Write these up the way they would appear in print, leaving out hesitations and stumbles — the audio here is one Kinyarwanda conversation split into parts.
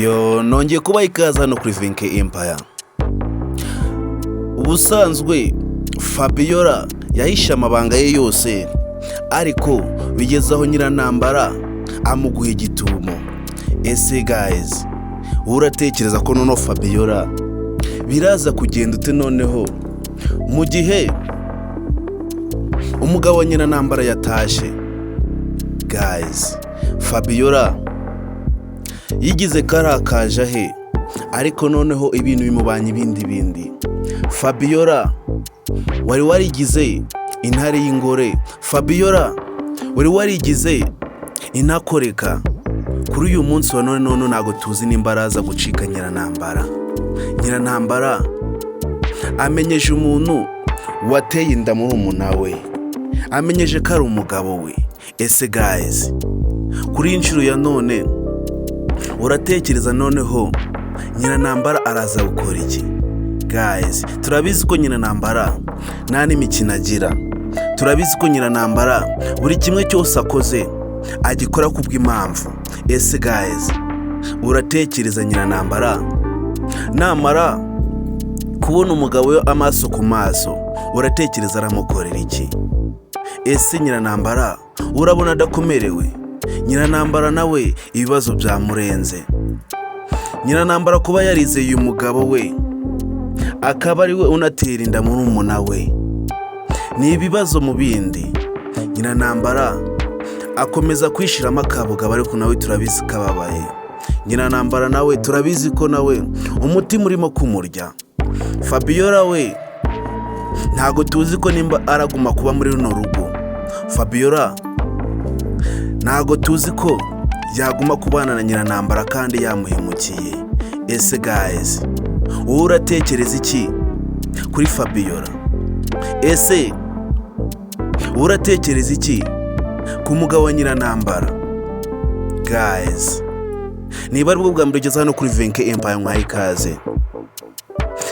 nongeye kuba ikaze hano kuri Vinke Empire. Ubusanzwe Fabiora yahishe amabanga ye yose, ariko bigeze aho Nyirantambara amuguha igitumo. Ese guys, uratekereza ko noneho Fabiora biraza kugenda ute noneho mu gihe umugabo wa Nyirantambara yatashe? Guys, Fabiora yigize karakaje he, ariko noneho ibintu bimubanye ibindi. Fabiora wari warigize intare y'ingore, Fabiora wari warigize inakoreka. Kuri uyu munsi wa none ntago tuzi n'imbaraza gucika Nyirantambara. Nyirantambara amenyeje umuntu wateye inda muri umunawe, amenyeje ko ari umugabo we. Ese guys, kuri inshuro ya none uratekereza noneho Nyirantambara araza gukora iki? Guys, turabizi ko Nyirantambara nta n'imikino agira. Turabizi ko Nyirantambara buri kimwe cyose akoze agikora kubw'impamvu. Ese guys, uratekereza Nyirantambara namara kubona umugabo we amaso ku maso, uratekereza aramukorera iki? Ese Nyirantambara urabona adakomerewe? Nyirantambara nawe ibibazo byamurenze. Nyirantambara kuba yarizeye uyu mugabo we akaba ari we unatera inda muri umuna we, ni ibibazo mu bindi. Nyirantambara akomeza kwishiramo akabugabo, ariko nawe turabizi kababaye. Nyirantambara nawe turabizi ko nawe umutima urimo kumurya. Fabiora we ntago tuzi ko nimba araguma kuba muri runo rugo. Fabiora ntago tuzi ko yaguma kubana na Nyirantambara kandi yamuhemukiye. Ese guys, wowe uratekereza iki kuri Fabiora? Ese uratekereza iki ku mugabo wa Nyirantambara? Guys, niba ari bwo bwa mbere ugeze hano kuri Vinke Empire, nkwaye ikaze.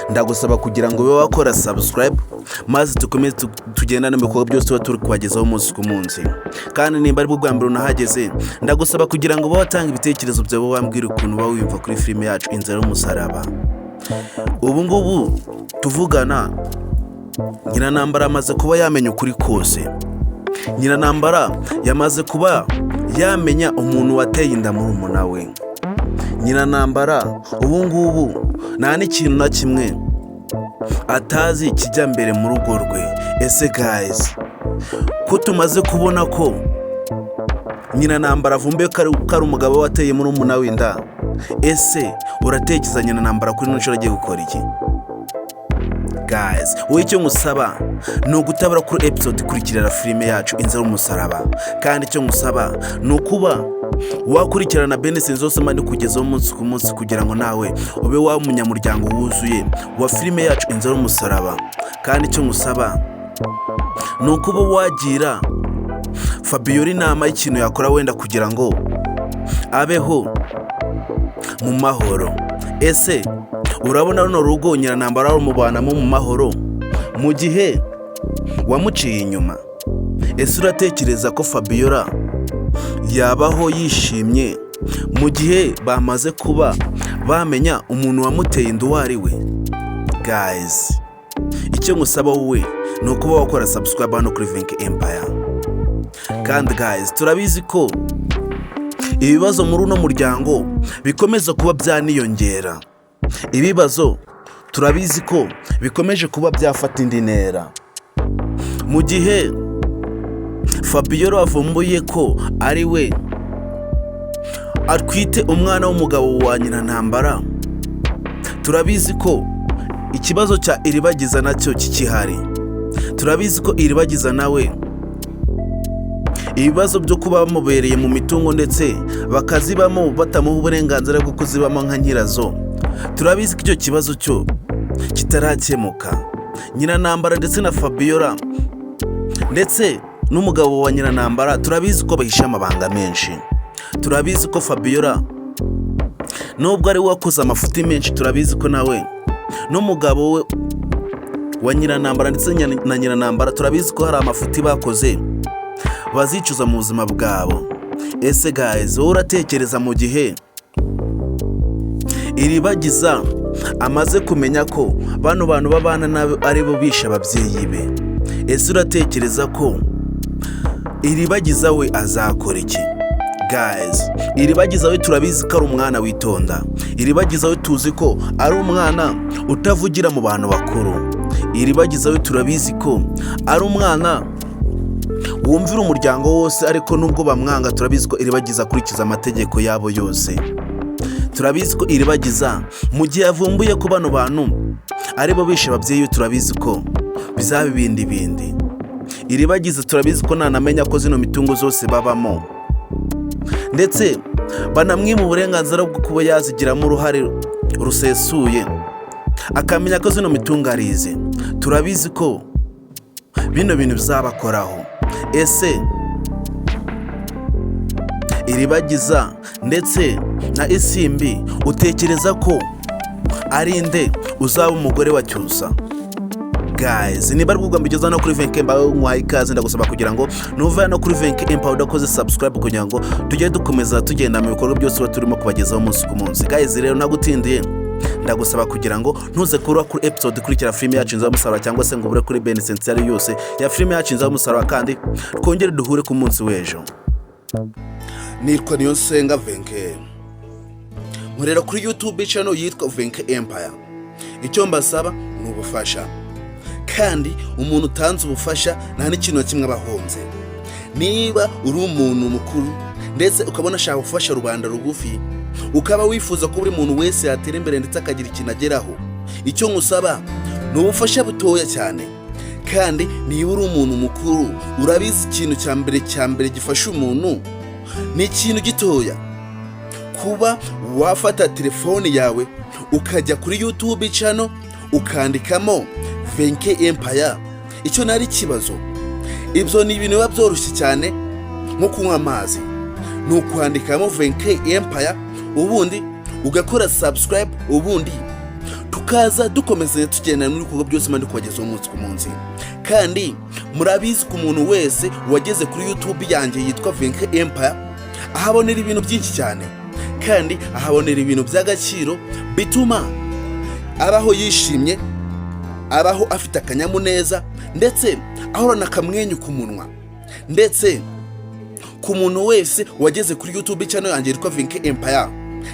Ndagusaba kugira ngo ube wakora subscribe, maze tukomeze tugendane mu bikorwa byose tuba turi kubagezaho umunsi ku munsi. Kandi nimba ari bwo bwa mbere unahageze, ndagusaba kugira ngo ube watanga ibitekerezo byawe, wambwira ukuntu uba wiyumva kuri filime yacu Inzira Yumusaraba. Ubu ngubu tuvugana, Nyirantambara amaze kuba yamenya ukuri kose. Nyirantambara yamaze kuba yamenya umuntu wateye inda muri umuna we. Nyirantambara ubu ngubu nta n'ikintu na kimwe atazi kijya mbere mu rugo rwe. Ese guys, ko tumaze kubona ko Nyirantambara avumbuye ko ari umugabo wateye muri umuna we inda, ese uratekereza Nyirantambara kuri ino nshuro agiye gukora iki? Guys, wowe icyo ngusaba ni ugutabara kuri episode ikurikirana filime yacu Inzira Yumusaraba. Kandi icyo ngusaba ni ukuba wakurikirana benefits zose mani kugezaho umunsi ku munsi, kugira ngo nawe ube wa munyamuryango wuzuye wa filime yacu Inzira Yumusaraba. Kandi icyo ngusaba ni ukuba wagira Fabiora inama y'ikintu yakora wenda kugira ngo abeho mu mahoro. Ese urabona runo rugo Nyirantambara umubanamo mu mahoro mu gihe wamuciye inyuma? Ese uratekereza ko Fabiora yabaho yishimye mu gihe bamaze kuba bamenya umuntu wamuteye inda uwo ari we? Guys, icyo ngusaba wowe ni ukuba wakora subscribe hano kuri Vinke Empire. Kandi guys, turabizi ko ibibazo muri uno muryango bikomeza kuba byaniyongera. Ibibazo turabizi ko bikomeje kuba byafata indi ntera. Mu gihe Fabiora wavumbuye ko ari we atwite umwana w'umugabo wa Nyirantambara, turabizi ko ikibazo cya iribagiza nacyo kikihari. Turabizi ko iribagiza nawe ibibazo byo kuba bamubereye mu mitungo ndetse bakazibamo batamuha uburenganzira bwo kuzibamo nka nyirazo. Turabizi ko icyo kibazo cyo kitarakemuka. Nyirantambara ndetse na Fabiora ndetse n'umugabo wa Nyirantambara turabizi ko bahisha amabanga menshi. Turabizi ko Fabiora nubwo ari wakoze amafuti menshi, turabizi ko nawe n'umugabo we wa Nyirantambara ndetse na Nyirantambara turabizi ko hari amafuti bakoze bazicuza mu buzima bwabo. Ese guys, wowe uratekereza mu gihe Iribagiza amaze kumenya ko bano bantu babana nabi ari bo bishe ababyeyi be. Ese uratekereza ko Iribagiza we azakora iki? Guys, Iribagiza we turabizi ko ari umwana witonda. Iribagiza we tuzi ko ari umwana utavugira mu bantu bakuru. Iribagiza we turabizi ko ari umwana wumvira umuryango wose, ariko nubwo bamwanga turabizi ko Iribagiza akurikiza amategeko yabo yose. Turabizi ko Iribagiza mu gihe yavumbuye ko bano bantu ari bo bishe ababyeyi, turabizi ko bizaba ibindi. Iribagiza turabizi ko nanamenya ko zino mitungo zose babamo, ndetse banamwima uburenganzira bwo kuba yazigiramo uruhare rusesuye, akamenya ko zino mitungo ari ize. Turabizi ko bino bintu bizabakoraho. Ese Iribagiza ndetse na Isimbi utekereza ko ari nde uzaba umugore wa Cyusa? Guys, niba ari bwo mbigeza no kuri Venke mbawe nkwaye ikaze, ndagusaba kugira ngo nuva no kuri Venke Empire udakoze subscribe kugira ngo tujye dukomeza tugenda mu bikorwa byose tuba turimo kubagezaho umunsi ku munsi. Guys, rero nagutindiye, ndagusaba kugira ngo ntuze kurura kuri episode ikurikira filime yacu Yumusaraba, cyangwa se ngo bure kuri beneficiary yose ya filime yacu Yumusaraba, kandi twongere duhure ku munsi w'ejo. Nitwa Niyonsenga Venke, nkorera kuri YouTube channel yitwa Venke Empire. Icyo mbasaba ni ubufasha, kandi umuntu utanze ubufasha nta n'ikintu kimwe abahonze. Niba uri umuntu mukuru ndetse ukabona ashaka gufasha rubanda rugufi, ukaba wifuza ko buri muntu wese yatera imbere ndetse akagira ikintu ageraho, icyo ngusaba ni ubufasha butoya cyane. Kandi niba uri umuntu mukuru urabizi ikintu cya mbere gifasha umuntu ni ikintu gitoya, kuba wafata telefone yawe ukajya kuri YouTube channel ukandikamo Venke Empire. Icyo nari ikibazo, ibyo ni ibintu biba byoroshye cyane nko kunywa amazi. Ni ukwandikamo Venke Empire, ubundi ugakora subscribe, ubundi tukaza dukomeza tugenda muri bikorwa byose mandi kubagezaho umunsi ku munsi. Kandi murabizi ko umuntu wese wageze kuri YouTube yanjye yitwa Venke Empire ahabonera ibintu byinshi cyane, kandi ahabonera ibintu by'agaciro bituma abaho yishimye, abaho afite akanyamuneza, ndetse ahorana akamwenyu ku munwa. Ndetse ku muntu wese wageze kuri YouTube channel yanjye yitwa Venke Empire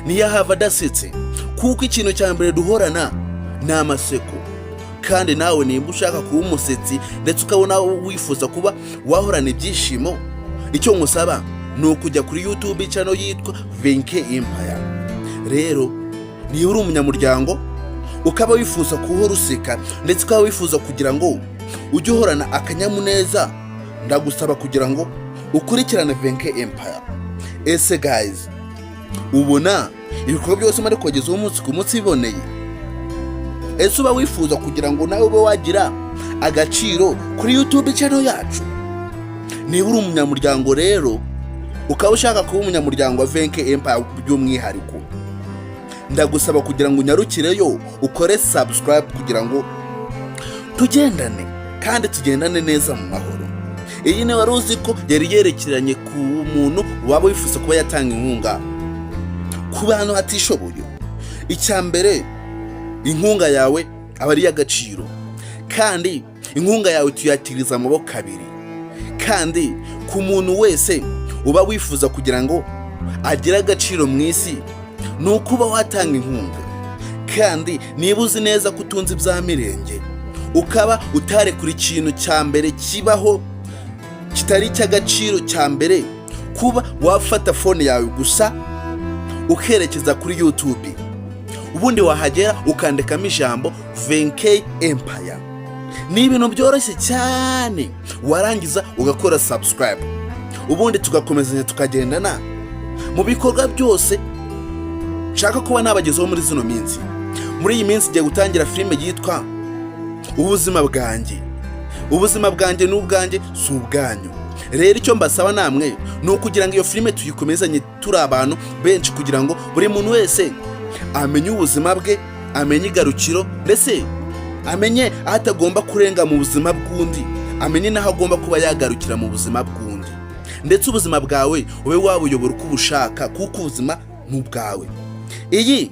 niyo hava adasetse, kuko ikintu cya mbere duhorana ni amaseko. Kandi nawe nimba ushaka kuba umusetsi ndetse ukabona wifuza kuba wahorana ibyishimo, icyo ngusaba ni ukujya kuri YouTube channel yitwa Venke Empire. Rero niba uri umunyamuryango ukaba wifuza kuhora useka ndetse ukaba wifuza kugira ngo ujye uhorana akanyamuneza, ndagusaba kugira ngo ukurikirane Venke Empire. Ese guys, ubona ibikorwa byose mari kubagezaho umunsi ku munsi biboneye? Ese uba wifuza kugira ngo nawe ube wagira agaciro kuri YouTube channel yacu? Niba uri umunyamuryango rero ukaba ushaka kuba umunyamuryango wa Venke Empire by'umwihariko, ndagusaba kugira ngo unyarukireyo ukore subscribe kugira ngo tugendane kandi tugendane neza mu mahoro. Iyi ni wari uzi ko yari yerekeranye ku muntu waba wifuza kuba yatanga inkunga ku bantu hatishoboye. Icya mbere, inkunga yawe aba ari y'agaciro, kandi inkunga yawe tuyakiriza amaboko abiri. Kandi ku muntu wese uba wifuza kugira ngo agire agaciro mu isi ni ukuba watanga inkunga. Kandi niba uzi neza ko utunze ibya mirenge, ukaba utarekura ikintu cya mbere kibaho kitari icy'agaciro cya mbere, kuba wafata phone yawe gusa ukerekeza kuri YouTube, ubundi wahagera ukandikamo ijambo Venke Empire. Ni ibintu byoroshye cyane, warangiza ugakora subscribe, ubundi tugakomezanya tukagendana mu bikorwa byose nshaka kuba nabagezaho muri zino minsi. Muri iyi minsi ngiye gutangira filime yitwa Ubuzima bwanjye. Ubuzima bwanjye n'ubwanjye si ubwanyu. Rero icyo mbasaba namwe ni ukugira ngo iyo filime tuyikomezanye turi abantu benshi, kugira ngo buri muntu wese amenye ubuzima bwe, amenye igarukiro, ndetse amenye aho atagomba kurenga mu buzima bw'undi, amenye n'aho agomba kuba yagarukira mu buzima bw'undi. Ndetse ubuzima bwawe ube wabuyobora uko ubushaka, kuko ubuzima ni ubwawe. Iyi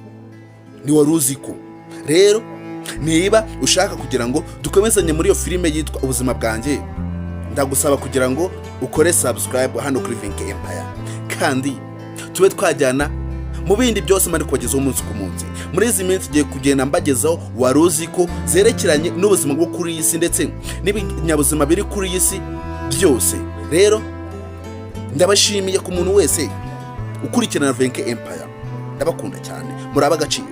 ni wari uzi ko rero niba ushaka kugira ngo dukomezanye muri iyo filime yitwa ubuzima bwanjye, ndagusaba kugira ngo ukore subscribe hano kuri Venke Empire, kandi tube twajyana mu bindi byose mari kubagezaho umunsi ku munsi. Muri izi minsi tugiye kugenda mbagezaho wari uzi ko zerekeranye n'ubuzima bwo kuri iyi si ndetse n'ibinyabuzima biri kuri iyi si byose. Rero ndabashimiye ku muntu wese ukurikirana Venke Empire, ndabakunda cyane, muri ab'agaciro.